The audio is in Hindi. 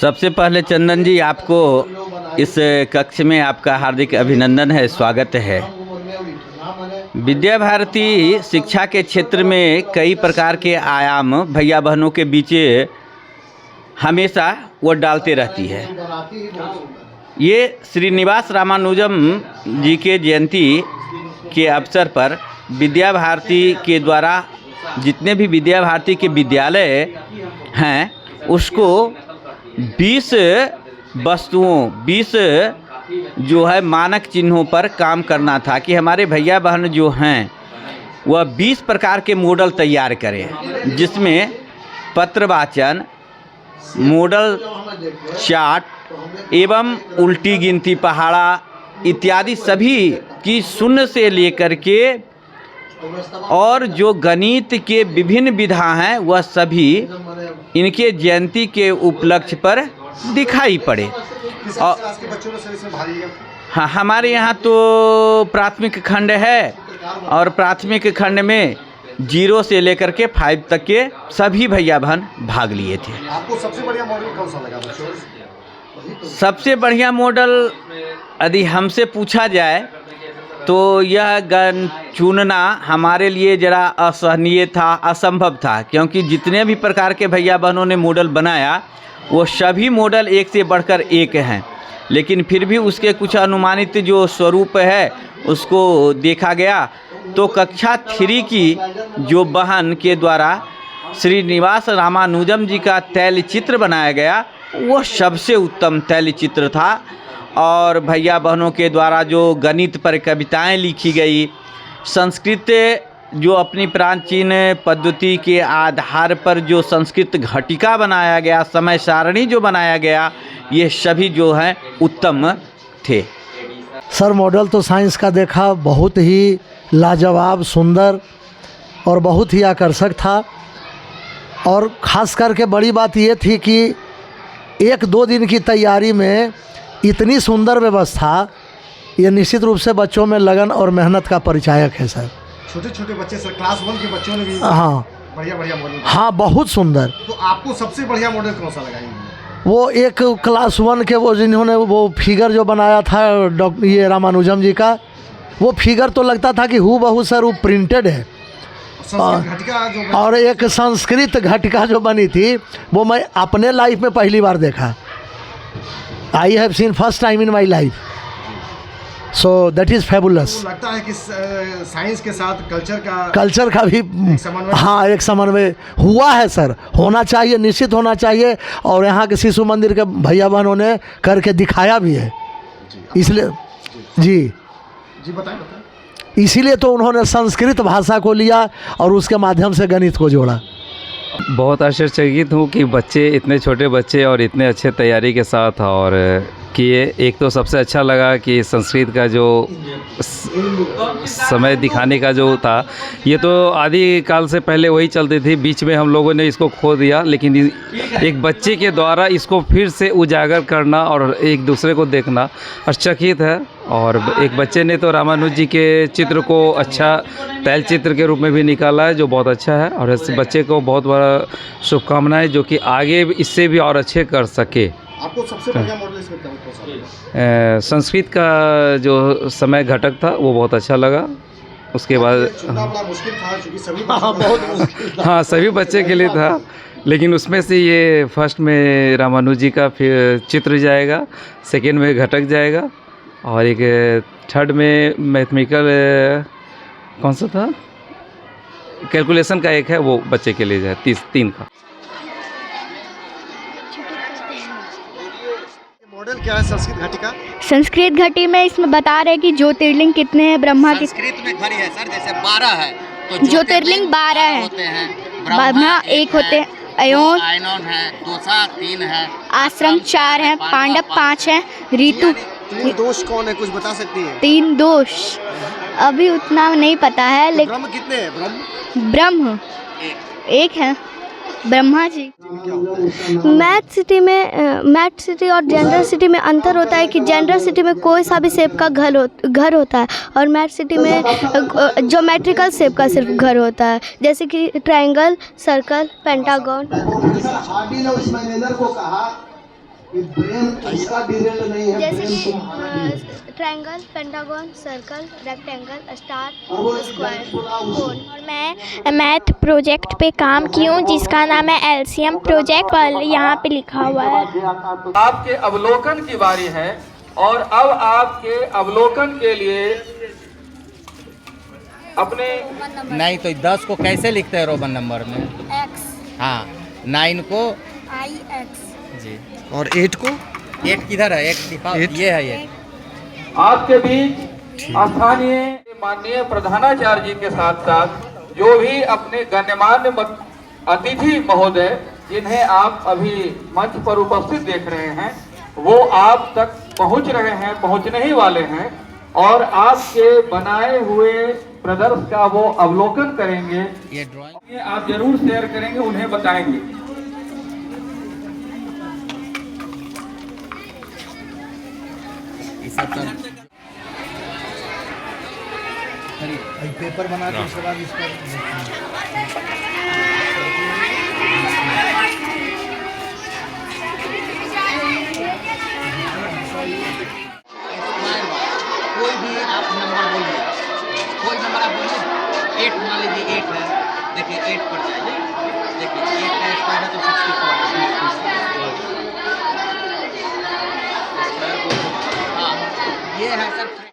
सबसे पहले चंदन जी, आपको इस कक्ष में आपका हार्दिक अभिनंदन है, स्वागत है। विद्या भारती शिक्षा के क्षेत्र में कई प्रकार के आयाम भैया बहनों के बीच हमेशा वो डालते रहती है। ये श्रीनिवास रामानुजम जी के जयंती के अवसर पर विद्या भारती के द्वारा जितने भी विद्या भारती के विद्यालय हैं उसको 20 वस्तुओं 20 जो है मानक चिन्हों पर काम करना था कि हमारे भैया बहन जो हैं वह 20 प्रकार के मॉडल तैयार करें, जिसमें पत्रवाचन, मॉडल चार्ट एवं उल्टी गिनती पहाड़ा इत्यादि सभी की शून्य से लेकर के और जो गणित के विभिन्न विधा हैं वह सभी इनके जयंती के उपलक्ष्य पर दिखाई पड़े। और हाँ, हमारे यहाँ तो प्राथमिक खंड है और प्राथमिक खंड में 0 से लेकर के 5 तक के सभी भैया बहन भाग लिए थे। आपको सबसे बढ़िया मॉडल कौन सा लगा बच्चों? सबसे बढ़िया मॉडल यदि हमसे पूछा जाए तो यह गण चुनना हमारे लिए ज़रा असहनीय था, असंभव था, क्योंकि जितने भी प्रकार के भैया बहनों ने मॉडल बनाया वो सभी मॉडल एक से बढ़कर एक हैं, लेकिन फिर भी उसके कुछ अनुमानित जो स्वरूप है उसको देखा गया तो कक्षा 3 की जो बहन के द्वारा श्रीनिवास रामानुजम जी का तैलचित्र बनाया गया वो सबसे उत्तम तैलचित्र था। और भैया बहनों के द्वारा जो गणित पर कविताएं लिखी गई, संस्कृत जो अपनी प्राचीन पद्धति के आधार पर जो संस्कृत घटिका बनाया गया, समय सारणी जो बनाया गया, ये सभी जो हैं उत्तम थे। सर मॉडल तो साइंस का देखा, बहुत ही लाजवाब, सुंदर और बहुत ही आकर्षक था। और ख़ास करके बड़ी बात ये थी कि 1-2 दिन की तैयारी में इतनी सुंदर व्यवस्था, ये निश्चित रूप से बच्चों में लगन और मेहनत का परिचायक है सर। छोटे छोटे बच्चे सर, क्लास 1 के बच्चों ने भी हाँ बढ़िया मॉडल। हाँ, बहुत सुंदर। तो आपको सबसे बढ़िया मॉडल कौन सा लगा? वो एक क्लास 1 के वो जिन्होंने वो फिगर जो बनाया था ये रामानुजम जी का, वो फिगर तो लगता था कि हूबहू सर वो प्रिंटेड है। और एक संस्कृत घटिका जो बनी थी वो मैं अपने लाइफ में पहली बार देखा। I have seen first time in my life, so that is fabulous. लगता है कि साइंस के साथ कल्चर का भी हाँ एक समन्वय हुआ है सर, होना चाहिए, निश्चित होना चाहिए। और यहाँ के शिशु मंदिर के भैया बहनों ने करके दिखाया भी है, इसलिए जी बताएं। इसीलिए तो उन्होंने संस्कृत भाषा को लिया और उसके माध्यम से गणित को जोड़ा। बहुत आश्चर्यचकित हूँ कि बच्चे, इतने छोटे बच्चे और इतने अच्छे तैयारी के साथ और किए। एक तो सबसे अच्छा लगा कि संस्कृत का जो समय दिखाने का जो था, ये तो आदि काल से पहले वही चलती थी, बीच में हम लोगों ने इसको खो दिया, लेकिन एक बच्चे के द्वारा इसको फिर से उजागर करना और एक दूसरे को देखना आश्चर्यचकित है। और एक बच्चे ने तो रामानुज जी के चित्र को अच्छा तैल चित्र के रूप में भी निकाला है, जो बहुत अच्छा है। और इस बच्चे को बहुत बड़ा शुभकामनाएं, जो कि आगे इससे भी और अच्छे कर सके। आपको सबसे बढ़िया मॉडल इसमें कौन सा? संस्कृत का जो समय घटक था वो बहुत अच्छा लगा। उसके बाद बड़ा मुश्किल था क्योंकि सभी हाँ सभी बच्चे के लिए था, लेकिन उसमें से ये फर्स्ट में रामानुज जी का फिर चित्र जाएगा, सेकेंड में घटक जाएगा और एक थर्ड में मैथमेटिकल कौन सा था, कैलकुलेशन का एक है, वो बच्चे के लिए जाए 3 का। मॉडल क्या है संस्कृत घटिका? संस्कृत घटी में इसमें बता रहे कि ज्योतिर्लिंग कितने हैं ब्रह्मा के। संस्कृत में घड़ी है सर, जैसे 12 है तो ज्योतिर्लिंग 12 है, होते हैं, ब्रह्मा 1 होते हैं, अयोन है, दोसा 3 है, आश्रम 4 है, पांडव 5 है, ऋतु 3 दोष कौन है, कुछ बता सकती है? 3 दोष अभी उतना नहीं पता है, लेकिन ब्रह्म कितने हैं? ब्रह्म 1 है, ब्रह्मा जी। मैथ सिटी और जनरल सिटी में अंतर होता है कि जनरल सिटी में कोई सा भी शेप का घर होता है और मैथ सिटी में ज्योमेट्रिकल शेप का सिर्फ घर होता है, जैसे कि ट्रायंगल, सर्कल, पेंटागन। हार्डी ने उस मैनेजर को कहा जैसे कि triangle, pentagon, circle, rectangle, star, square, cone. और मैं मैथ प्रोजेक्ट पे काम की हूँ जिसका नाम है एलसीएम प्रोजेक्ट और यहाँ पे लिखा हुआ है। आपके अवलोकन की बारी है और अब आपके अवलोकन के लिए अपने नहीं तो 10 को कैसे लिखते हैं रोमन नंबर में? एक्स, हाँ, 9 को आई एक्स। जी, और 8 को 8 किधर है? 8 दिखाओ, ये है 8। आपके बीच स्थानीय माननीय प्रधानाचार्य जी के साथ साथ जो भी अपने गण्यमान्य अतिथि महोदय जिन्हें आप अभी मंच पर उपस्थित देख रहे हैं वो आप तक पहुंच रहे हैं, पहुंचने ही वाले हैं और आपके बनाए हुए प्रदर्शन का वो अवलोकन करेंगे। ये ड्राइंग ये आप जरूर शेयर करेंगे, उन्हें बताएंगे। ये सब पेपर बना के उसके बाद इसका कोई भी आप नंबर बोलिए, कोई नंबर आप बोलिए। 8 मान लीजिए 8 है, देखिए 8 पर जाइए, देखिए 8 का स्क्वायर है तो 64 है। हाँ, ये है सर।